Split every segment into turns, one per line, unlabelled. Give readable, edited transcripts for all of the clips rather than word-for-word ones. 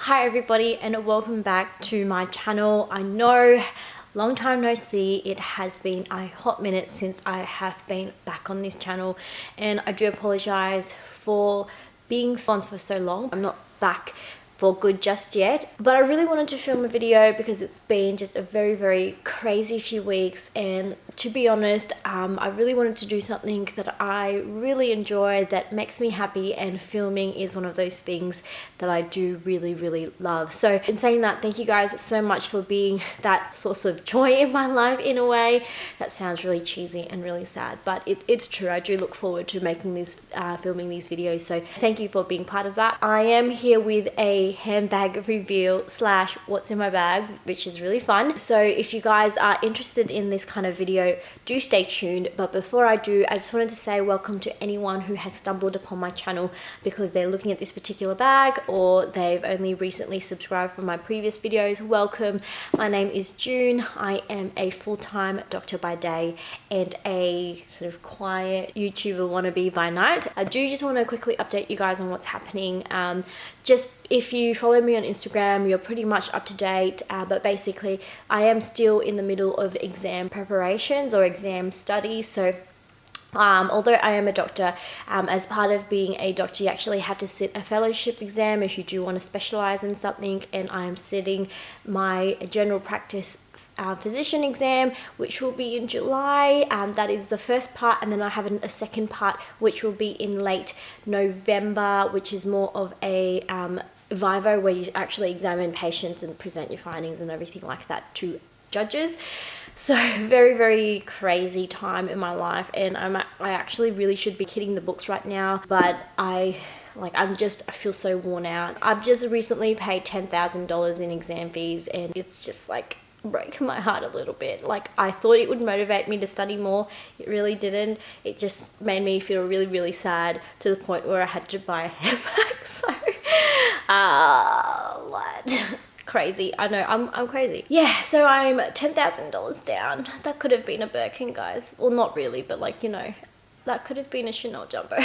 Hi everybody and welcome back to my channel. I know, long time no see. It has been a hot minute since I have been back on this channel and I do apologize for being gone for so long. I'm not back for good just yet, but I really wanted to film a video because it's been just a very crazy few weeks, and to be honest, I really wanted to do something that I really enjoy, that makes me happy, and filming is one of those things that I do really love. So in saying that, thank you guys so much for being that source of joy in my life in a way. That sounds really cheesy and really sad, but it's true. I do look forward to making this filming these videos, so thank you for being part of that. I am here with a handbag reveal slash what's in my bag, which is really fun. So if you guys are interested in this kind of video, do stay tuned. But before I do, I just wanted to say welcome to anyone who has stumbled upon my channel because they're looking at this particular bag or they've only recently subscribed from my previous videos. Welcome. My name is June. I am a full-time doctor by day and a sort of quiet YouTuber wannabe by night. I do just want to quickly update you guys on what's happening. Just if you follow me on Instagram, you're pretty much up to date, but basically I am still in the middle of exam preparations or exam studies. So although I am a doctor, as part of being a doctor, you actually have to sit a fellowship exam if you do want to specialize in something, and I am sitting my general practice physician exam, which will be in July. That is the first part, and then I have a second part which will be in late November, which is more of a vivo, where you actually examine patients and present your findings and everything like that to judges. So very crazy time in my life, and I actually really should be hitting the books right now, but I feel so worn out. I've just recently paid $10,000 in exam fees, and it's just like broke my heart a little bit. Like, I thought it would motivate me to study more. It really didn't. It just made me feel really sad, to the point where I had to buy a handbag. So what? Crazy. I know, I'm crazy. Yeah, so I'm $10,000 down. That could have been a Birkin, guys. Well, not really, but like, you know, that could have been a Chanel jumbo.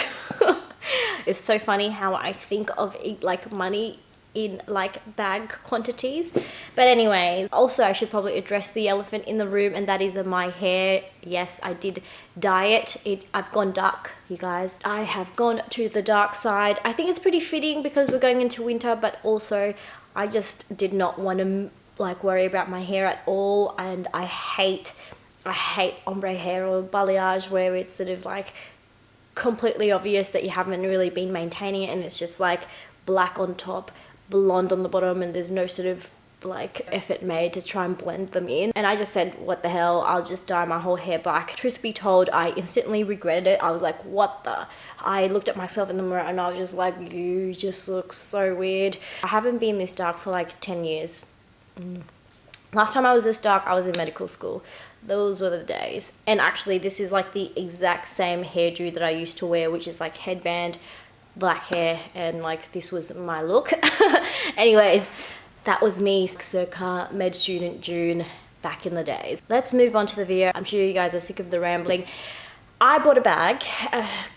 It's so funny how I think of like money in like bag quantities. But anyway, also I should probably address the elephant in the room, and that is my hair. Yes, I did dye it. I've gone dark, you guys. I have gone to the dark side. I think it's pretty fitting because we're going into winter, but also I just did not want to like worry about my hair at all, and I hate ombre hair or balayage where it's sort of like completely obvious that you haven't really been maintaining it, and it's just like black on top, blonde on the bottom, and there's no sort of like effort made to try and blend them in. And I just said, what the hell, I'll just dye my whole hair black. Truth be told, I instantly regretted it. I was like, what the? I looked at myself in the mirror and I was just like, you just look so weird. I haven't been this dark for like 10 years. Last time I was this dark, I was in medical school. Those were the days. And actually this is like the exact same hairdo that I used to wear, which is like headband, black hair, and like this was my look. Anyways, that was me circa med student June back in the days. Let's move on to the video. I'm sure you guys are sick of the rambling. I bought a bag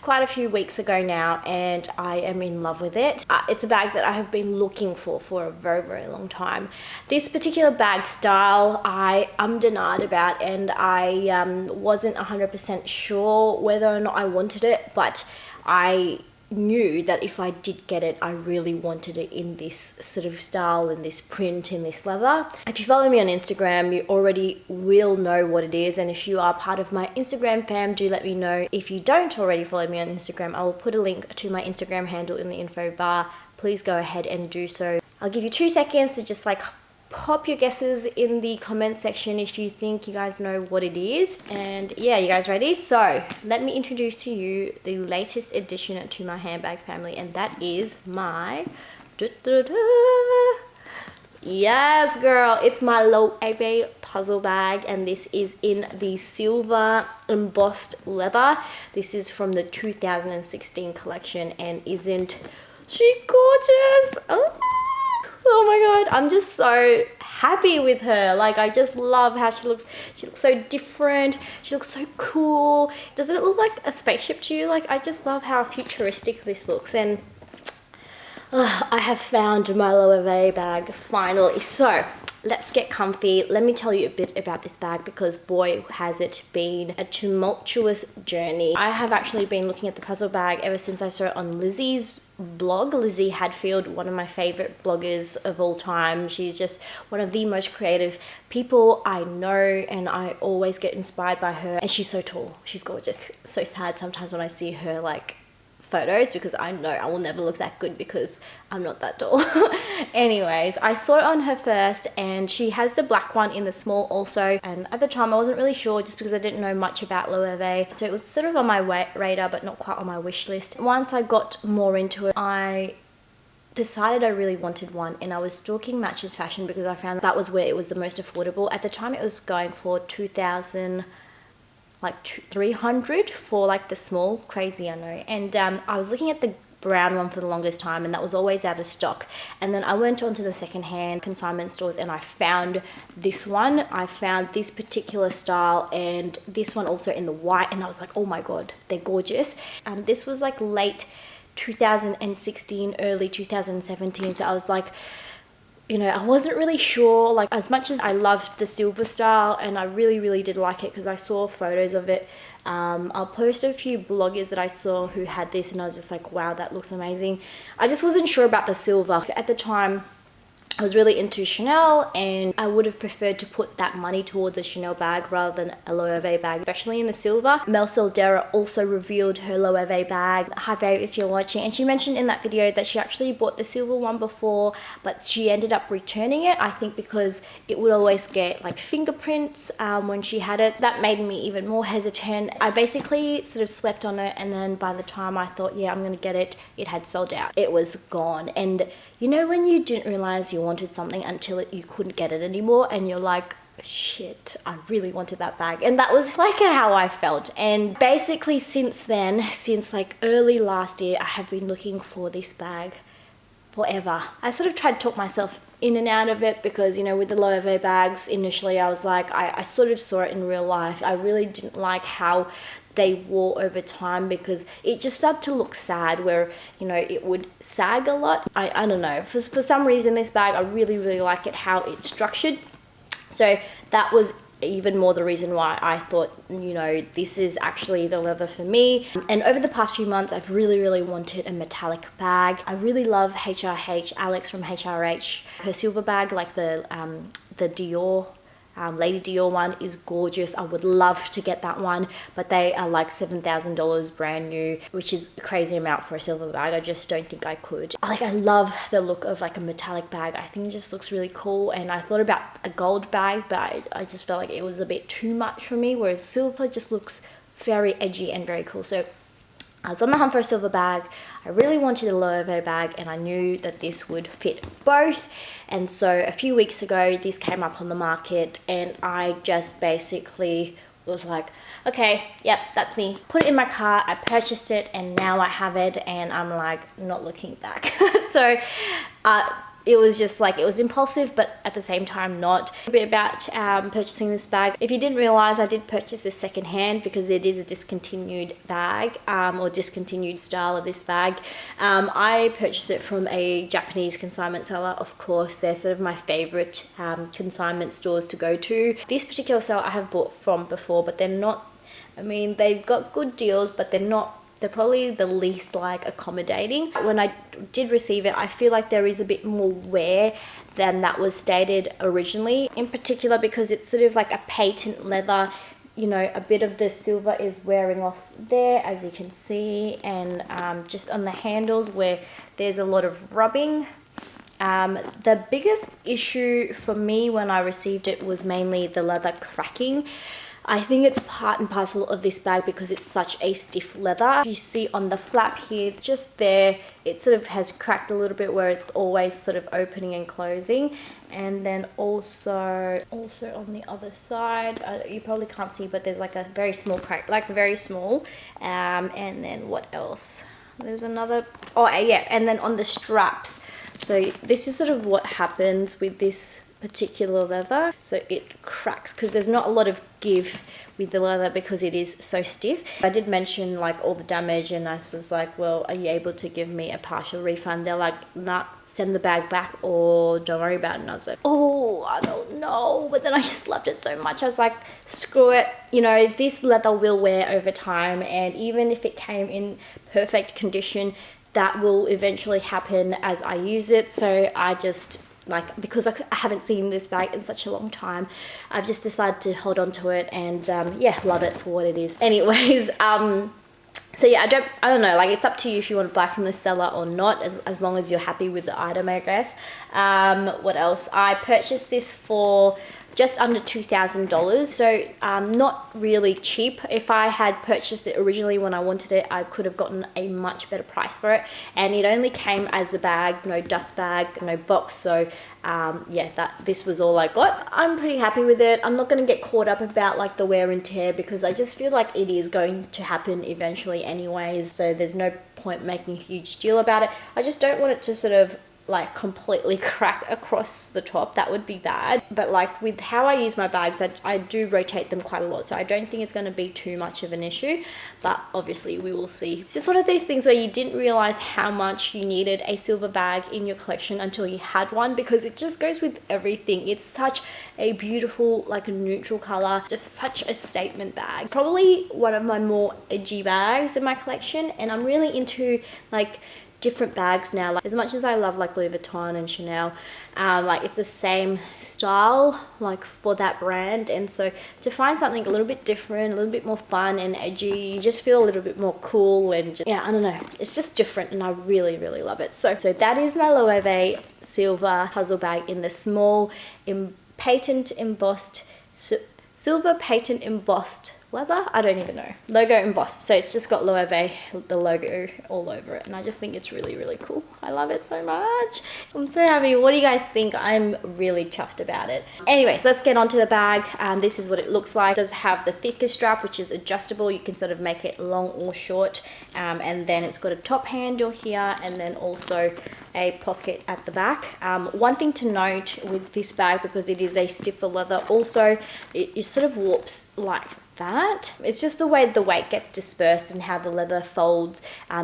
quite a few weeks ago now, and I am in love with it. It's a bag that I have been looking for a very long time. This particular bag style I ummed and ahed about, and I wasn't 100% sure whether or not I wanted it, but I knew that if I did get it, I really wanted it in this sort of style, in this print, in this leather. If you follow me on Instagram, you already will know what it is, and if you are part of my Instagram fam, do let me know. If you don't already follow me on Instagram, I will put a link to my Instagram handle in the info bar. Please go ahead and do so. I'll give you 2 seconds to just like pop your guesses in the comment section if you think you guys know what it is. And yeah, you guys ready? So let me introduce to you the latest addition to my handbag family, and that is my yes girl, it's my LOEWE puzzle bag, and this is in the silver embossed leather. This is from the 2016 collection, and isn't she gorgeous? Oh my god, I'm just so happy with her. Like, I just love how she looks. She looks so different. She looks so cool. Doesn't it look like a spaceship to you? Like, I just love how futuristic this looks. And I have found my LOEWE bag finally. So let's get comfy. Let me tell you a bit about this bag because boy has it been a tumultuous journey. I have actually been looking at the puzzle bag ever since I saw it on Lizzie's blog. Lizzie Hadfield, one of my favorite bloggers of all time. She's just one of the most creative people I know, and I always get inspired by her. And she's so tall, she's gorgeous. So sad sometimes when I see her like photos because I know I will never look that good because I'm not that tall. Anyways, I saw it on her first, and she has the black one in the small also, and at the time I wasn't really sure just because I didn't know much about LOEWE, so it was sort of on my radar but not quite on my wish list. Once I got more into it, I decided I really wanted one, and I was stalking Matches Fashion because I found that was where it was the most affordable. At the time it was going for 2,000, like 300 for like the small. Crazy, I know. And I was looking at the brown one for the longest time, and that was always out of stock. And then I went onto the secondhand consignment stores and I found this one. I found this particular style and this one also in the white, and I was like, oh my god, they're gorgeous. This was like late 2016, early 2017, so I was like, you know, I wasn't really sure, like, as much as I loved the silver style and I really did like it because I saw photos of it. I'll post a few bloggers that I saw who had this, and I was just like, wow, that looks amazing. I just wasn't sure about the silver. At the time I was really into Chanel, and I would have preferred to put that money towards a Chanel bag rather than a LOEWE bag, especially in the silver. Mel Soldera also revealed her LOEWE bag. Hi babe, if you're watching. And she mentioned in that video that she actually bought the silver one before, but she ended up returning it, I think because it would always get like fingerprints when she had it. So that made me even more hesitant. I basically sort of slept on it, and then by the time I thought, yeah, I'm gonna get it, it had sold out. It was gone. And you know when you didn't realize you wanted something until you couldn't get it anymore, and you're like, shit, I really wanted that bag. And that was like how I felt. And basically since then, since like early last year, I have been looking for this bag forever. I sort of tried to talk myself in and out of it because, you know, with the LOEWE bags, initially I was like, I sort of saw it in real life. I really didn't like how they wore over time because it just started to look sad, where, you know, it would sag a lot. I don't know, for some reason this bag, I really like it how it's structured. So that was even more the reason why I thought, you know, this is actually the leather for me. And over the past few months I've really wanted a metallic bag. I really love HRH, Alex from HRH. Her silver bag, like the Dior, Lady Dior one, is gorgeous. I would love to get that one, but they are like $7,000 brand new, which is a crazy amount for a silver bag. I just don't think I could. Like, I love the look of like a metallic bag. I think it just looks really cool, and I thought about a gold bag, but I just felt like it was a bit too much for me, whereas silver just looks very edgy and very cool. So I was on the hunt for a silver bag. I really wanted a LOEWE bag, and I knew that this would fit both. And so a few weeks ago, this came up on the market, and I just basically was like, okay, yep, that's me. Put it in my cart, I purchased it, and now I have it, and I'm like not looking back. So it was just like, it was impulsive, but at the same time not. A bit about purchasing this bag. If you didn't realize, I did purchase this secondhand because it is a discontinued bag, or discontinued style of this bag. I purchased it from a Japanese consignment seller. Of course, they're sort of my favorite consignment stores to go to. This particular seller I have bought from before, but they're not, I mean, they've got good deals, but they're probably the least like accommodating. When I did receive it, I feel like there is a bit more wear than that was stated originally, in particular because it's sort of like a patent leather. You know, a bit of the silver is wearing off there, as you can see, and just on the handles where there's a lot of rubbing. The biggest issue for me when I received it was mainly the leather cracking. I think it's part and parcel of this bag because it's such a stiff leather. You see on the flap here, just there, it sort of has cracked a little bit where it's always sort of opening and closing. And then also on the other side, you probably can't see, but there's like a very small crack, like very small. And then what else? There's another, oh yeah, and then on the straps. So this is sort of what happens with this particular leather, so it cracks because there's not a lot of give with the leather because it is so stiff. I did mention like all the damage, and I was like, well, are you able to give me a partial refund? They're like, nah, send the bag back or don't worry about it. And I was like, oh, I don't know. But then I just loved it so much. I was like, screw it, you know, this leather will wear over time, and even if it came in perfect condition, that will eventually happen as I use it. So I just, like, because I haven't seen this bag in such a long time, I've just decided to hold on to it, and yeah, love it for what it is. Anyways, so yeah, I don't know, like, it's up to you if you want to buy from the seller or not, as long as you're happy with the item, I guess. What else? I purchased this for just under $2,000, so not really cheap. If I had purchased it originally when I wanted it, I could have gotten a much better price for it, and it only came as a bag, no dust bag, no box. So yeah, this was all I got. I'm pretty happy with it. I'm not going to get caught up about like the wear and tear, because I just feel like it is going to happen eventually anyways, so there's no point making a huge deal about it. I just don't want it to sort of like completely crack across the top. That would be bad. But like with how I use my bags, I do rotate them quite a lot, so I don't think it's going to be too much of an issue, but obviously we will see. It's just one of these things where you didn't realize how much you needed a silver bag in your collection until you had one, because it just goes with everything. It's such a beautiful, like a neutral color, just such a statement bag. Probably one of my more edgy bags in my collection, and I'm really into like different bags now. Like, as much as I love like Louis Vuitton and Chanel, like it's the same style like for that brand, and so to find something a little bit different, a little bit more fun and edgy, you just feel a little bit more cool, and just, yeah, I don't know, it's just different, and I really love it. So that is my LOEWE silver puzzle bag in the small patent embossed silver patent embossed leather. I don't even know. Logo embossed. So it's just got LOEWE, the logo all over it. And I just think it's really cool. I love it so much. I'm so happy. What do you guys think? I'm really chuffed about it. Anyways, let's get onto the bag. This is what it looks like. It does have the thicker strap, which is adjustable. You can sort of make it long or short. And then it's got a top handle here, and then also a pocket at the back. One thing to note with this bag, because it is a stiffer leather, also it sort of warps like that. It's just the way the weight gets dispersed and how the leather folds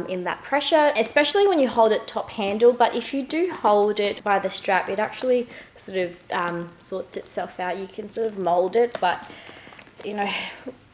in that pressure, especially when you hold it top handle. But if you do hold it by the strap, it actually sort of sorts itself out. You can sort of mold it, but you know,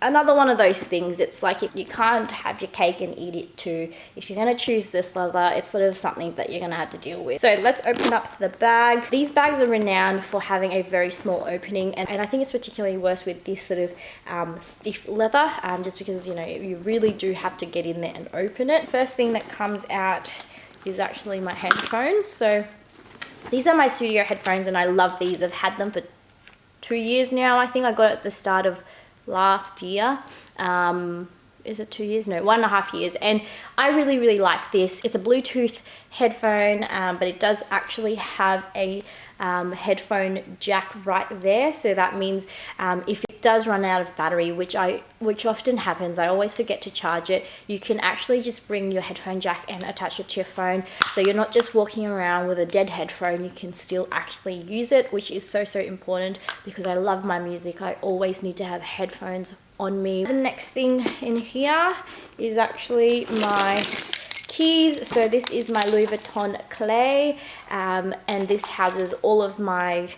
another one of those things, it's like if you can't have your cake and eat it too. If you're going to choose this leather, it's sort of something that you're going to have to deal with. So let's open up the bag. These bags are renowned for having a very small opening, and I think it's particularly worse with this sort of stiff leather, just because, you know, you really do have to get in there and open it. First thing that comes out is actually my headphones. So these are my studio headphones, and I love these. I've had them for 2 years now. I think I got it at the start of last year. Is it 2 years? No, 1.5 years. And I really like this. It's a Bluetooth headphone, but it does actually have a headphone jack right there. So that means if it does run out of battery, which often happens, I always forget to charge it, you can actually just bring your headphone jack and attach it to your phone. So you're not just walking around with a dead headphone, you can still actually use it, which is so important, because I love my music. I always need to have headphones on me. The next thing in here is actually my keys. So this is my Louis Vuitton Clé, and this houses all of my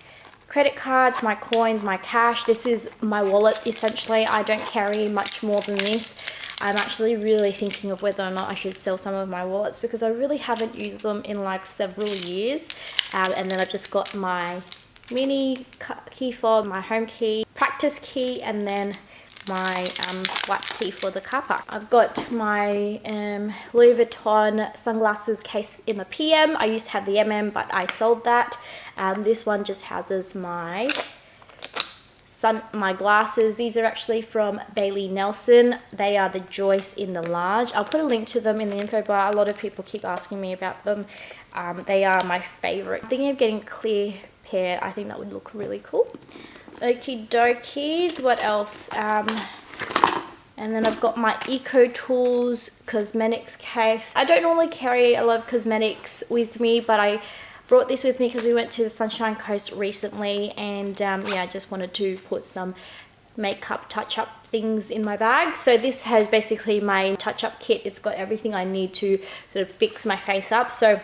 credit cards, my coins, my cash. This is my wallet essentially. I don't carry much more than this. I'm actually really thinking of whether or not I should sell some of my wallets, because I really haven't used them in like several years. And then I've just got my mini key fob, my home key, practice key, and then my swipe key for the car park. I've got my Louis Vuitton sunglasses case in the PM. I used to have the MM, but I sold that. This one just houses my glasses. These are actually from Bailey Nelson. They are the Joyce in the large. I'll put a link to them in the info bar. A lot of people keep asking me about them. They are my favorite. Thinking of getting a clear pair. I think that would look really cool. Okie dokies, what else? And then I've got my Eco Tools cosmetics case. I don't normally carry a lot of cosmetics with me, but brought this with me because we went to the Sunshine Coast recently, and yeah, I just wanted to put some makeup touch-up things in my bag. So this has basically my touch-up kit. It's got everything I need to sort of fix my face up. So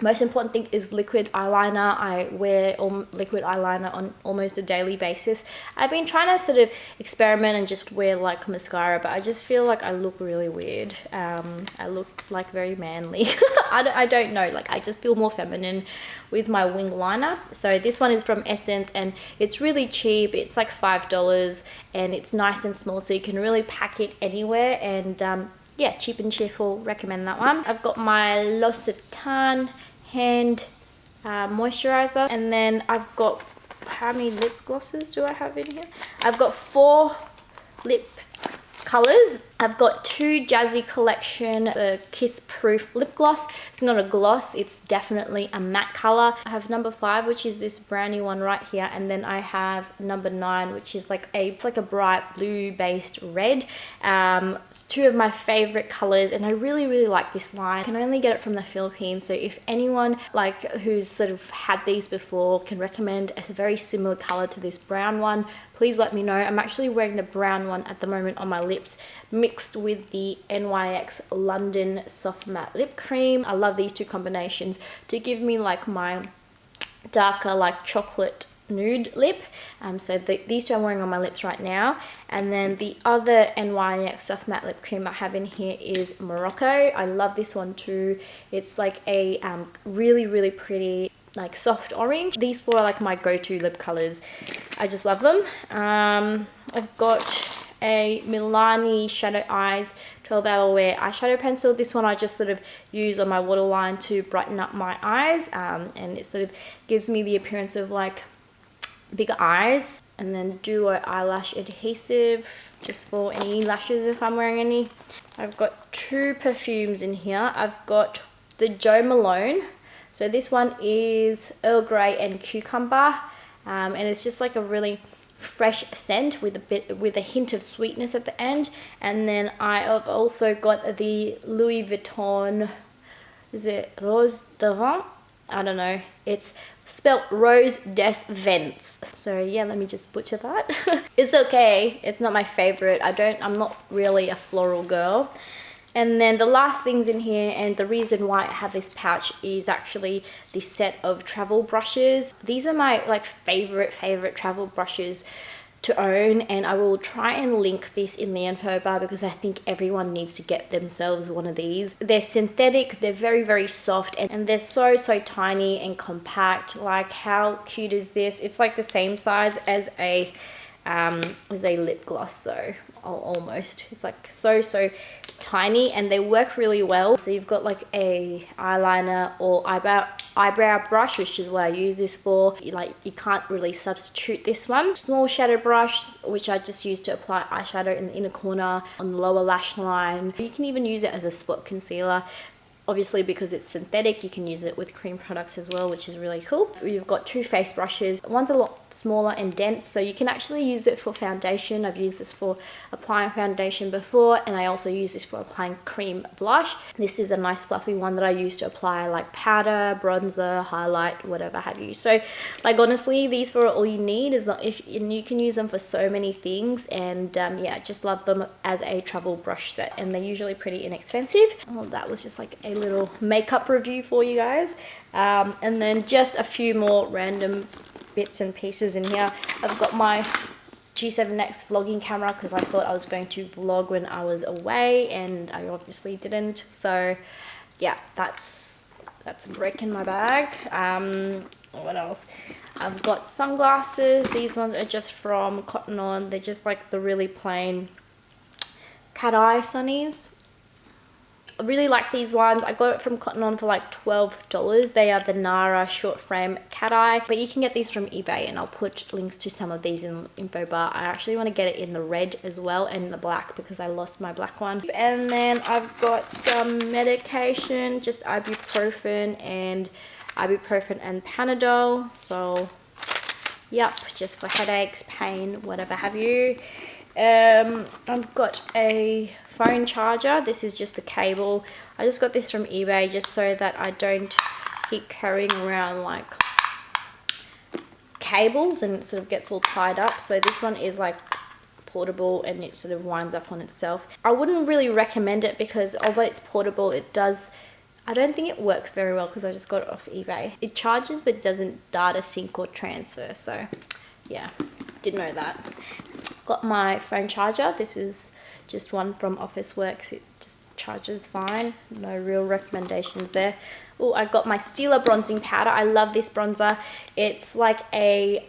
most important thing is liquid eyeliner. I wear liquid eyeliner on almost a daily basis. I've been trying to sort of experiment and just wear like mascara, but I just feel like I look really weird. I look like very manly. I don't know, like I just feel more feminine with my wing liner. So this one is from Essence and it's really cheap. It's like $5 and it's nice and small, so you can really pack it anywhere, and yeah, cheap and cheerful. Recommend that one. I've got my L'Occitane hand moisturizer, and then I've got, how many lip glosses do I have in here? I've got 4 lip colors. I've got 2 Jazzy Collection Kiss Proof lip gloss. It's not a gloss, it's definitely a matte color. I have number 5, which is this brownie one right here, and then I have number 9, which is like it's like a bright blue based red. 2 of my favorite colors, and I really like this line. I can only get it from the Philippines, so if anyone like who's sort of had these before can recommend a very similar color to this brown one, please let me know. I'm actually wearing the brown one at the moment on my lips, mixed with the NYX London Soft Matte Lip Cream. I love these 2 combinations to give me like my darker like chocolate nude lip. So these 2 I'm wearing on my lips right now. And then the other NYX Soft Matte Lip Cream I have in here is Morocco. I love this one too. It's like a really pretty like soft orange. These 4 are like my go-to lip colors. I just love them. I've got a Milani Shadow Eyes 12-hour wear eyeshadow pencil. This one I just sort of use on my waterline to brighten up my eyes, and it sort of gives me the appearance of like bigger eyes. And then Duo eyelash adhesive just for any lashes if I'm wearing any. I've got 2 perfumes in here. I've got the Jo Malone. So this one is Earl Grey and Cucumber, and it's just like a really fresh scent with a hint of sweetness at the end. And then I have also got the Louis Vuitton, is it Rose Devant? I don't know, it's spelled Rose des Vents. So yeah, let me just butcher that. It's okay, it's not my favorite. I'm not really a floral girl. And then the last things in here, and the reason why I have this pouch, is actually this set of travel brushes. These are my like favorite travel brushes to own, and I will try and link this in the info bar because I think everyone needs to get themselves one of these. They're synthetic, they're very soft, and they're so tiny and compact. Like, how cute is this? It's like the same size as a lip gloss, so almost. It's like so tiny, and they work really well. So you've got like a eyeliner or eyebrow brush, which is what I use this for. You can't really substitute this one. Small shadow brush, which I just use to apply eyeshadow in the inner corner on the lower lash line. You can even use it as a spot concealer. Obviously, because it's synthetic, you can use it with cream products as well, which is really cool. We've got 2 face brushes. One's a lot smaller and dense, so you can actually use it for foundation. I've used this for applying foundation before, and I also use this for applying cream blush. This is a nice fluffy one that I use to apply like powder, bronzer, highlight, whatever have you. So like honestly, these are all you need. And you can use them for so many things, and yeah, I just love them as a travel brush set, and they're usually pretty inexpensive. Oh, that was just like a little makeup review for you guys. And then just a few more random bits and pieces in here. I've got my G7X vlogging camera because I thought I was going to vlog when I was away, and I obviously didn't. So yeah, that's a brick in my bag. What else? I've got sunglasses. These ones are just from Cotton On. They're just like the really plain cat eye sunnies. I really like these ones. I got it from Cotton On for like $12. They are the Nara short frame cat eye, but you can get these from eBay, and I'll put links to some of these in the info bar. I actually want to get it in the red as well and the black because I lost my black one. And then I've got some medication, just ibuprofen and Panadol. So yep, just for headaches, pain, whatever have you. I've got a phone charger. This is just the cable. I just got this from eBay just so that I don't keep carrying around like cables and it sort of gets all tied up. So this one is like portable and it sort of winds up on itself. I wouldn't really recommend it because although it's portable, it does, I don't think it works very well because I just got it off eBay. It charges but doesn't data sync or transfer. So yeah, didn't know that. Got my phone charger. This is just one from Officeworks. It just charges fine. No real recommendations there. Oh, I got my Stila bronzing powder. I love this bronzer. It's like a,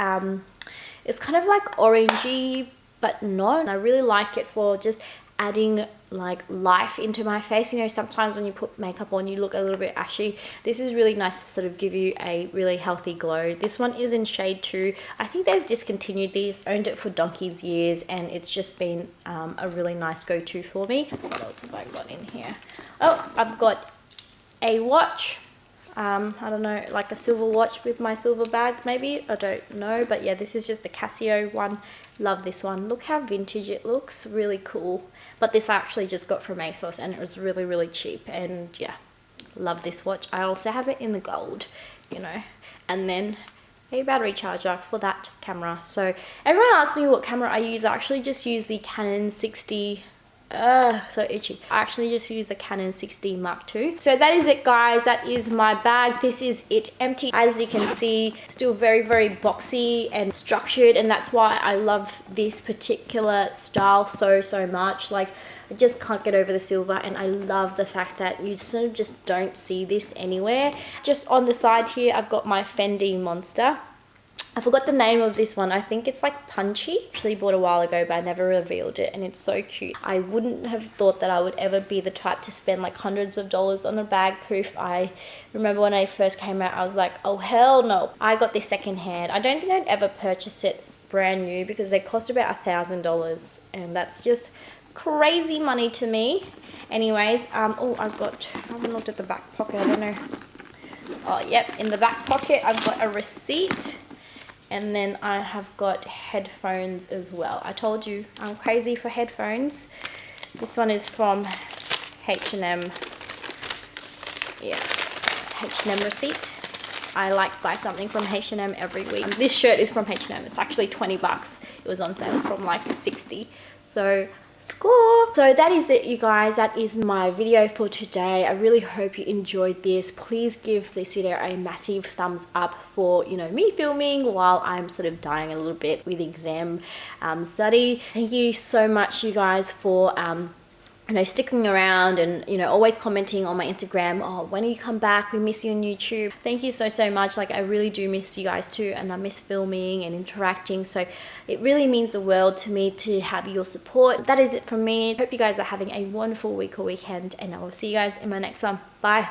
it's kind of like orangey, but not. I really like it for just adding like life into my face. You know, sometimes when you put makeup on, you look a little bit ashy. This is really nice to sort of give you a really healthy glow. This one is in shade 2. I think they've discontinued these. Owned it for donkey's years and it's just been a really nice go-to for me. What else have I got in here? Oh, I've got a watch. I don't know, like a silver watch with my silver bag maybe, I don't know, but yeah, this is just the Casio one. Love this one. Look how vintage it looks, really cool. But this I actually just got from ASOS and it was really cheap, and yeah, love this watch. I also have it in the gold, you know, and then a battery charger for that camera. So everyone asks me what camera I use. I actually just use the Canon 60. So itchy. I actually just use the Canon 6D Mark II. So that is it, guys. That is my bag. This is it empty. As you can see, still very boxy and structured, and that's why I love this particular style so much. Like, I just can't get over the silver, and I love the fact that you sort of just don't see this anywhere. Just on the side here, I've got my Fendi Monster. I forgot the name of this one. I think it's like Punchy. Actually bought a while ago, but I never revealed it, and it's so cute. I wouldn't have thought that I would ever be the type to spend like hundreds of dollars on a bag poof. I remember when I first came out, I was like, oh hell no. I got this secondhand. I don't think I'd ever purchase it brand new because they cost about $1,000, and that's just crazy money to me. Anyways, oh, I haven't looked at the back pocket. I don't know. Oh, yep, in the back pocket, I've got a receipt. And then I have got headphones as well. I told you I'm crazy for headphones. This one is from H&M. Yeah, H&M receipt. I like buy something from H&M every week. This shirt is from H&M. It's actually 20 bucks. It was on sale from like 60. So score. So that is it, you guys. That is my video for today. I really hope you enjoyed this. Please give this video a massive thumbs up for, you know, me filming while I'm sort of dying a little bit with exam study. Thank you so much, you guys, for you know, sticking around and, you know, always commenting on my Instagram. Oh, when you come back, we miss you on YouTube. Thank you so much. Like, I really do miss you guys too, and I miss filming and interacting. So it really means the world to me to have your support. That is it from me. Hope you guys are having a wonderful week or weekend, and I will see you guys in my next one. Bye.